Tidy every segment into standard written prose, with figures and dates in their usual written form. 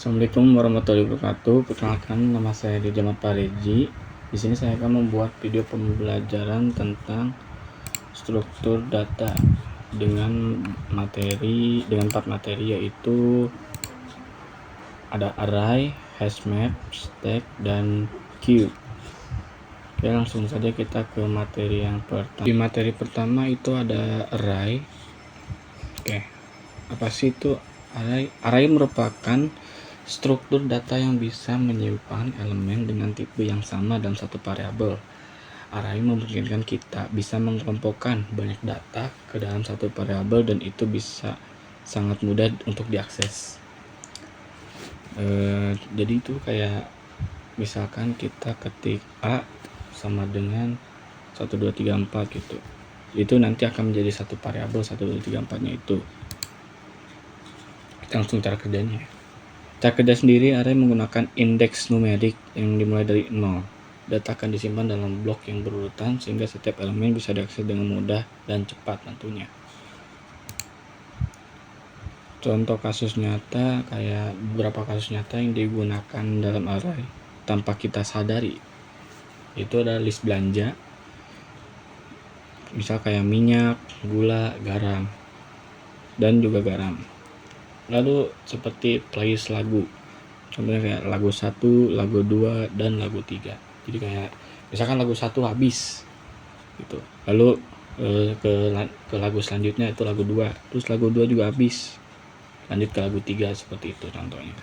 Assalamualaikum warahmatullahi wabarakatuh. Perkenalkan, nama saya Dijamat Pareji. Di sini saya akan membuat video pembelajaran tentang struktur data dengan empat materi, yaitu ada array, hashmap, stack, dan queue. Oke, langsung saja kita ke materi yang pertama. Di materi pertama itu ada array. Oke, apa sih itu array? Array merupakan struktur data yang bisa menyimpan elemen dengan tipe yang sama dalam satu variabel. Array memungkinkan kita bisa mengelompokkan banyak data ke dalam satu variabel, dan itu bisa sangat mudah untuk diakses. Jadi itu kayak misalkan kita ketik A sama dengan 1, 2, 3, 4 gitu. Itu nanti akan menjadi satu variabel 1, 2, 3, 4-nya itu. Kita langsung cara kerjanya. Cara kerja sendiri, array menggunakan indeks numerik yang dimulai dari 0. Data akan disimpan dalam blok yang berurutan sehingga setiap elemen bisa diakses dengan mudah dan cepat tentunya. Contoh kasus nyata, kayak beberapa kasus nyata yang digunakan dalam array tanpa kita sadari, itu adalah list belanja, misal kayak minyak, gula, garam, dan juga garam. Lalu seperti playlist lagu, contohnya kayak lagu 1, lagu 2, dan lagu 3. Jadi kayak misalkan lagu 1 habis gitu, lalu ke lagu selanjutnya itu lagu 2, terus lagu 2 juga habis, lanjut ke lagu 3, seperti itu contohnya.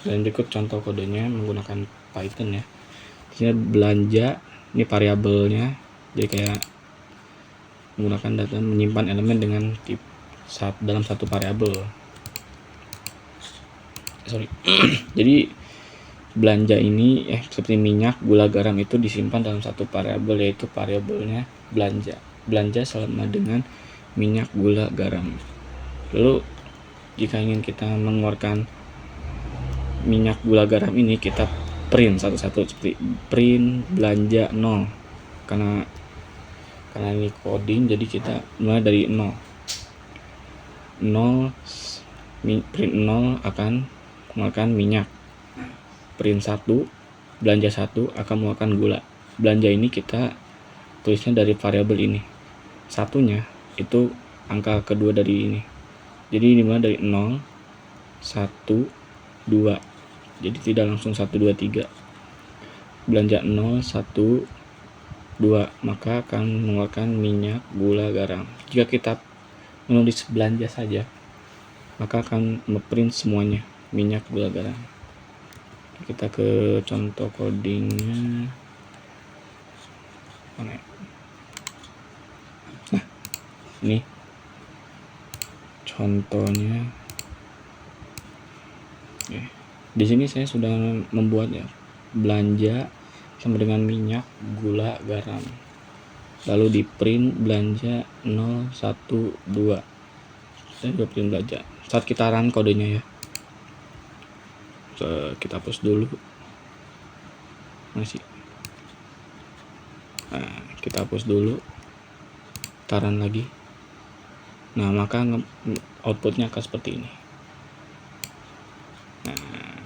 Dan berikut contoh kodenya menggunakan Python ya. Ini belanja, ini variabelnya, jadi kayak menggunakan data menyimpan elemen dengan tipe dalam satu variabel. Jadi belanja ini seperti minyak, gula, garam itu disimpan dalam satu variabel, yaitu variabelnya belanja. Belanja sama dengan minyak, gula, garam. Lalu jika ingin kita mengeluarkan minyak, gula, garam ini, kita print satu-satu, seperti print belanja 0. Karena ini coding, jadi kita mulai dari 0. Print 0 akan mengeluarkan minyak. Print 1, belanja 1 akan mengeluarkan gula. Belanja ini kita tulisnya dari variabel ini. Satunya itu angka kedua dari ini. Jadi dimulai dari 0, 1, 2. Jadi tidak langsung 1, 2, 3. Belanja 0, 1, 2, maka akan mengeluarkan minyak, gula, garam. Jika kita menulis belanja saja, maka akan ngeprint semuanya, minyak, gula, garam. Kita ke contoh codingnya. Nah, ini contohnya. Oke. Di sini saya sudah membuatnya, belanja sama dengan minyak, gula, garam. Lalu di print belanja 0, 1, 2. Saya juga print belanja. Saat kita run kodenya ya, kita hapus dulu. Masih. Nah, kita hapus dulu, kita run lagi. Nah, maka outputnya akan seperti ini. Nah,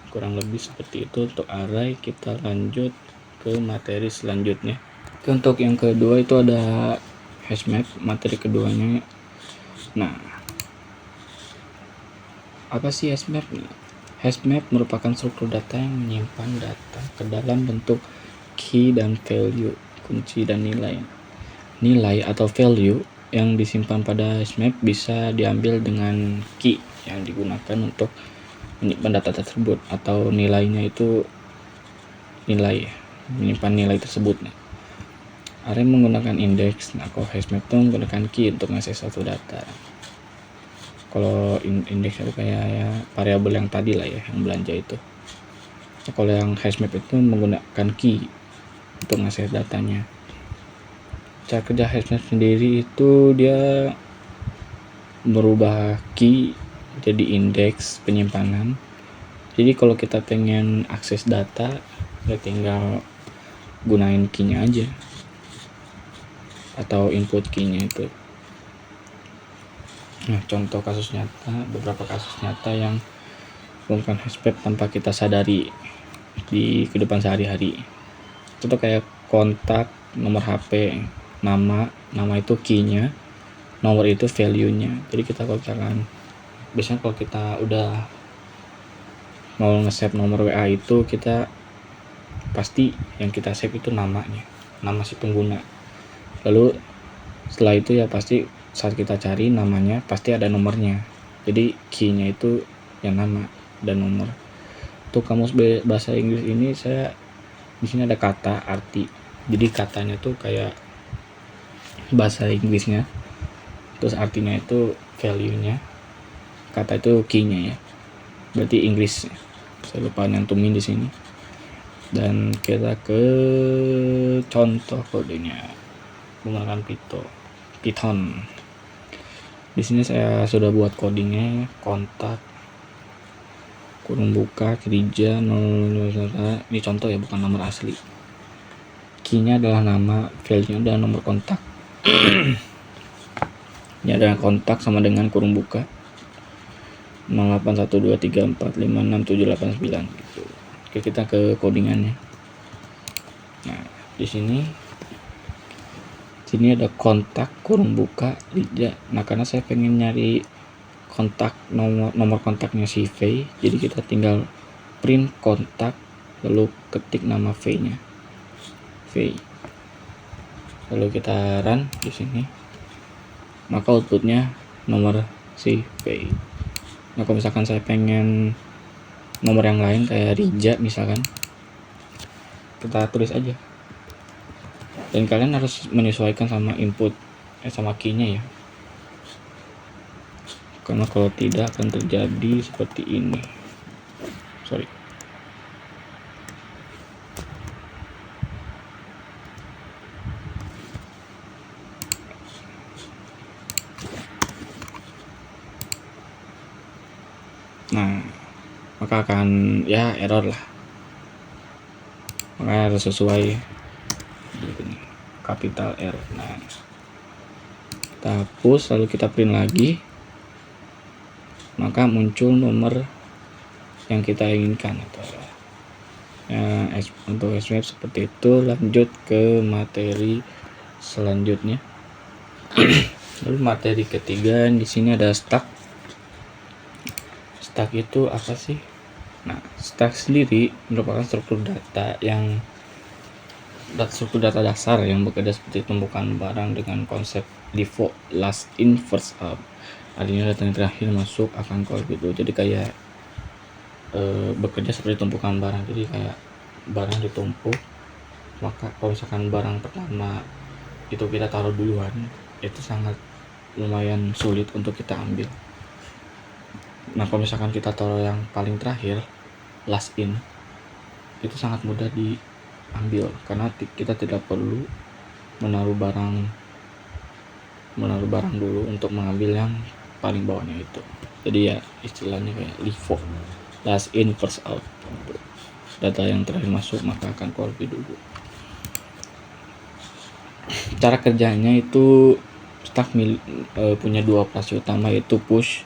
kurang lebih seperti itu untuk array. Kita lanjut ke materi selanjutnya. Untuk yang kedua itu ada hashmap, materi keduanya. Nah, apa sih hashmap? Hashmap merupakan struktur data yang menyimpan data ke dalam bentuk key dan value, kunci dan nilai. Nilai atau value yang disimpan pada hashmap bisa diambil dengan key yang digunakan untuk menyimpan data tersebut, atau nilainya itu nilai, menyimpan nilai tersebut. Array menggunakan indeks. Nah, kalau hashmap itu menggunakan key untuk mengakses suatu data. Kalau indeks itu kayak ya variabel yang tadi lah ya, yang belanja itu. Nah, kalau yang hashmap itu menggunakan key untuk mengakses datanya. Cara kerja hashmap sendiri itu dia merubah key jadi indeks penyimpanan. Jadi kalau kita pengen akses data, ya tinggal gunain key-nya aja, atau input key-nya itu. Nah, contoh kasus nyata, beberapa kasus nyata yang menggunakan hashmap tanpa kita sadari di kehidupan sehari-hari. Contoh kayak kontak, nomor HP, nama itu key-nya, nomor itu value-nya. Jadi kita kalau misalkan biasanya kalau kita udah mau nge-save nomor WA itu, kita pasti yang kita save itu namanya, nama si pengguna. Lalu setelah itu ya pasti saat kita cari namanya pasti ada nomornya. Jadi key-nya itu yang nama dan nomor. Untuk kamus bahasa Inggris ini saya di sini ada kata arti. Jadi katanya tuh kayak bahasa Inggrisnya, terus artinya itu value-nya, kata itu key-nya ya. Berarti Inggris. Saya lupa nyantumin di sini. Dan kita ke contoh kodenya menggunakan Python. Di sini saya sudah buat codingnya, kontak, kurung buka, gereja, ini contoh ya, bukan nomor asli. Key-nya adalah nama, value-nya adalah nomor kontak. Ini adalah kontak sama dengan kurung buka 081234567889 gitu. Oke, kita ke codingannya. Nah, di sini ada kontak kurung buka Lija. Nah, karena saya pengen nyari kontak nomor kontaknya si V, jadi kita tinggal print kontak lalu ketik nama V-nya. V. Lalu kita run di sini. Maka outputnya nomor si V. Nah, kalau misalkan saya pengen nomor yang lain kayak Rija misalkan, kita tulis aja. Dan kalian harus menyesuaikan sama input sama key-nya ya. Karena kalau tidak akan terjadi seperti ini. Sorry. Nah, maka akan ya error lah. Maka harus sesuai capital R. Nah, kita hapus lalu kita print lagi, maka muncul nomor yang kita inginkan ya, untuk hashmap seperti itu. Lanjut ke materi selanjutnya. Lalu materi ketiga, di sini ada stack. Stack itu apa sih? Nah, stack sendiri merupakan struktur data dasar yang bekerja seperti tumpukan barang dengan konsep default last in first out. Artinya data yang terakhir masuk akan keluar gitu. Jadi kayak bekerja seperti tumpukan barang. Jadi kayak barang ditumpuk, maka kalau misalkan barang pertama itu kita taruh duluan, itu sangat lumayan sulit untuk kita ambil. Nah, kalau misalkan kita taruh yang paling terakhir, last in, itu sangat mudah diambil karena kita tidak perlu menaruh barang dulu untuk mengambil yang paling bawahnya itu. Jadi ya istilahnya kayak LIFO, last in first out. Data yang terakhir masuk maka akan keluar lebih dulu. Cara kerjanya itu stack punya dua operasi utama, yaitu push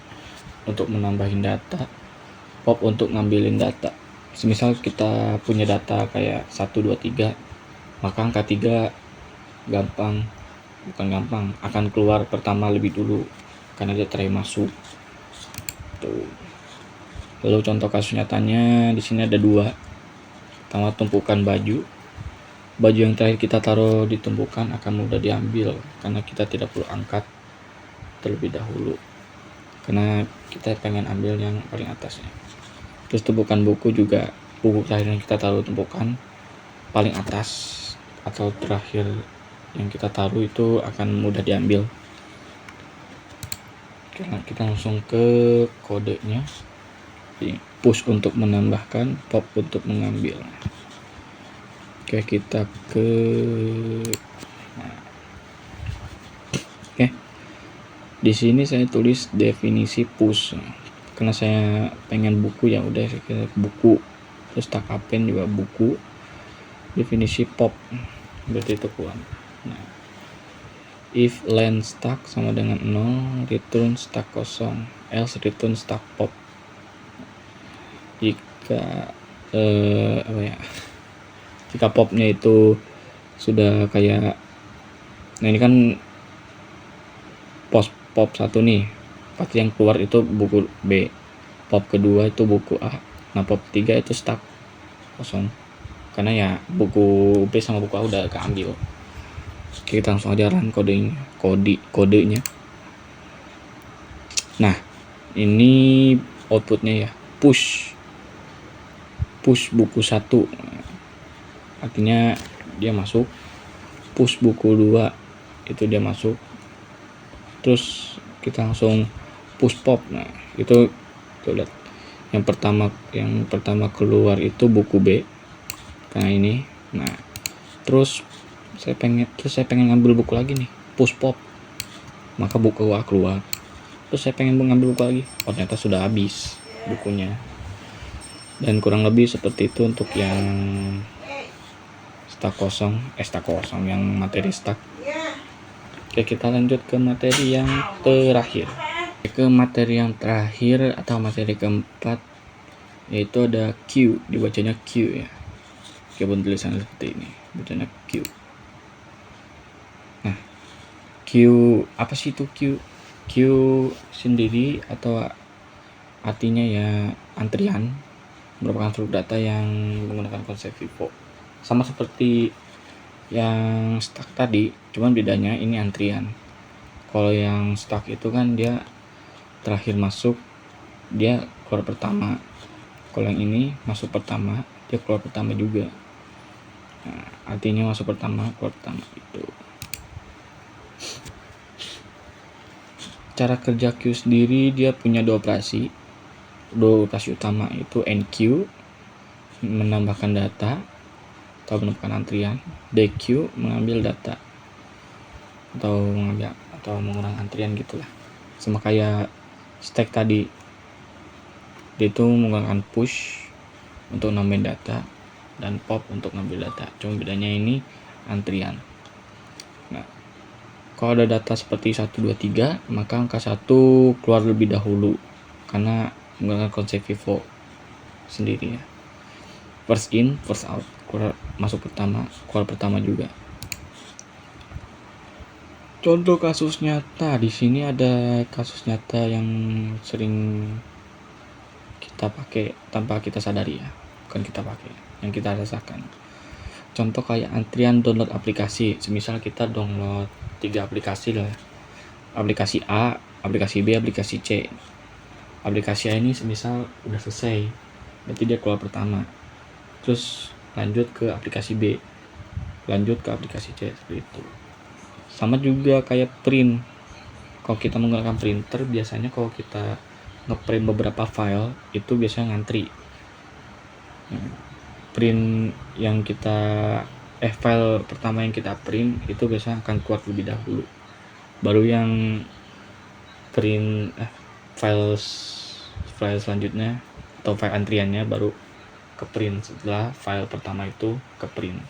untuk menambahin data, pop untuk ngambilin data. Semisal kita punya data kayak 1, 2, 3, maka angka 3 akan keluar pertama lebih dulu karena dia terakhir masuk. Tuh. Lalu contoh kasus nyatanya di sini ada 2. Pertama, tumpukan baju yang terakhir kita taruh di tumpukan akan mudah diambil karena kita tidak perlu angkat terlebih dahulu karena kita pengen ambil yang paling atasnya. Terus tumpukan buku juga, buku terakhir yang kita taruh tumpukan paling atas atau terakhir yang kita taruh itu akan mudah diambil. Kita langsung ke kodenya. Push untuk menambahkan, pop untuk mengambil. Oke, kita ke di sini saya tulis definisi push karena saya pengen buku, ya udah saya kira buku. Terus tak append juga buku. Definisi pop berarti itu keluar. Nah, If len stuck sama dengan 0, return stuck kosong, else return stuck pop. Jika jika popnya itu sudah kayak, nah ini kan pop 1 nih, pasti yang keluar itu buku B, pop kedua itu buku A, nah pop 3 itu stuck kosong karena ya buku B sama buku A udah keambil. Kita langsung aja run kodenya. Nah, ini outputnya ya, push buku 1, artinya dia masuk. Push buku 2 itu dia masuk. Terus kita langsung push pop. Nah, itu tuh lihat. Yang pertama keluar itu buku B. Karena ini. Nah, terus saya pengen ngambil buku lagi nih, push pop, maka buku A keluar. Terus saya pengen mengambil buku lagi, ternyata sudah habis bukunya. Dan kurang lebih seperti itu untuk yang stuck kosong, yang materi stuck. Oke, kita lanjut ke materi yang terakhir. Ke materi yang terakhir atau materi keempat, yaitu ada Q, dibacanya Q ya. Walaupun tulisannya seperti ini, bacanya Q. Nah, Q apa sih itu Q? Q sendiri atau artinya ya antrian, merupakan struktur data yang menggunakan konsep FIFO. Sama seperti yang stuck tadi, cuman bedanya ini antrian. Kalau yang stuck itu kan dia terakhir masuk, dia keluar pertama. Kalau yang ini masuk pertama, dia keluar pertama juga. Nah, artinya masuk pertama, keluar pertama itu. Cara kerja Q sendiri, dia punya dua operasi utama, itu NQ menambahkan data atau menambahkan antrian, DQ mengambil data atau mengurangi antrian gitulah. Sama kayak stack tadi, dia itu menggunakan push untuk nambahin data dan pop untuk ngambil data, cuma bedanya ini antrian. Nah, kalau ada data seperti 1, 2, 3, maka angka 1 keluar lebih dahulu karena menggunakan konsep FIFO sendiri ya. First in, first out, masuk pertama, keluar pertama juga. Contoh kasus nyata, di sini ada kasus nyata yang sering kita pakai tanpa kita sadari ya, bukan kita pakai, yang kita rasakan. Contoh kayak antrian download aplikasi, semisal kita download 3 aplikasi lah, aplikasi A, aplikasi B, aplikasi C. Aplikasi A ini semisal udah selesai, berarti dia keluar pertama, terus lanjut ke aplikasi B, lanjut ke aplikasi C, seperti itu. Sama juga kayak print, kalau kita menggunakan printer, biasanya kalau kita ngeprint beberapa file itu biasanya ngantri. Print yang kita file pertama yang kita print itu biasanya akan keluar lebih dahulu, baru yang print file selanjutnya atau file antriannya baru ke print setelah file pertama itu ke print.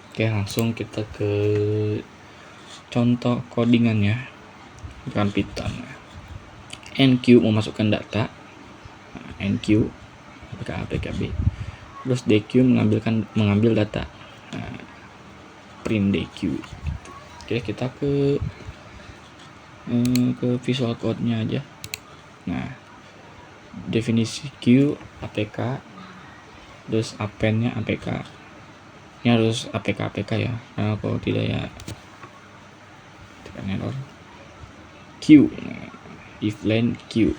Oke, langsung kita ke contoh codingannya dengan Python. NQ memasukkan data, NQ APK-B, terus DQ mengambil data, print DQ. Oke, kita ke Visual Code-nya aja. Nah, definisi Q APK, terus append-nya APK. Ini harus APK ya, karena kalau tidak ya tekan error. Q, if len Q,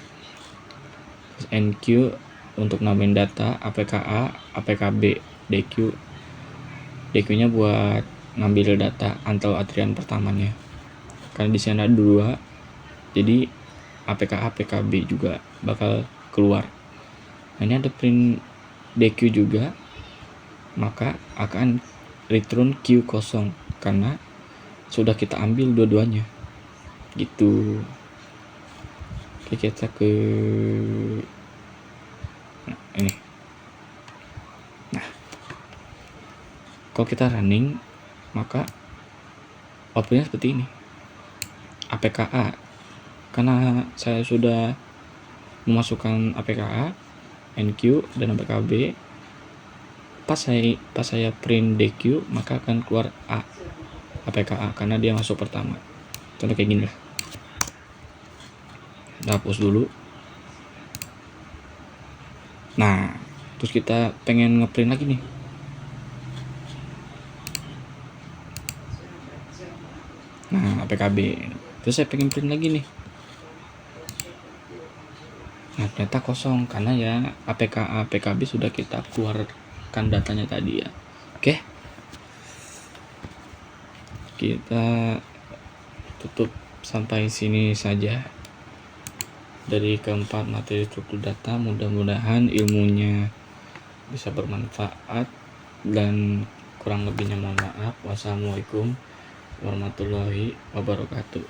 terus NQ untuk nambahin data, APK A, APK B, DQ nya buat ngambil data atau antrian pertamanya, karena di sini ada 2, jadi APK A, APK B juga bakal keluar. Nah, ini ada print DQ juga, maka akan return Q kosong karena sudah kita ambil dua-duanya gitu. Oke, kita ke ini. Nah, kalau kita running, maka outputnya seperti ini. APKA. Karena saya sudah memasukkan APKA, NQ dan APKB, pas saya print DQ maka akan keluar APKA karena dia masuk pertama. Contoh kayak gini lah. Kita hapus dulu. Nah, terus kita pengen ngeprint lagi nih. Nah, APKB. Terus saya pengen print lagi nih. Nah, ternyata kosong karena ya APKA APKB sudah kita keluarkan datanya tadi ya. Oke. Kita tutup sampai sini saja. Dari keempat materi struktur data, mudah-mudahan ilmunya bisa bermanfaat dan kurang lebihnya mohon maaf. Wassalamualaikum warahmatullahi wabarakatuh.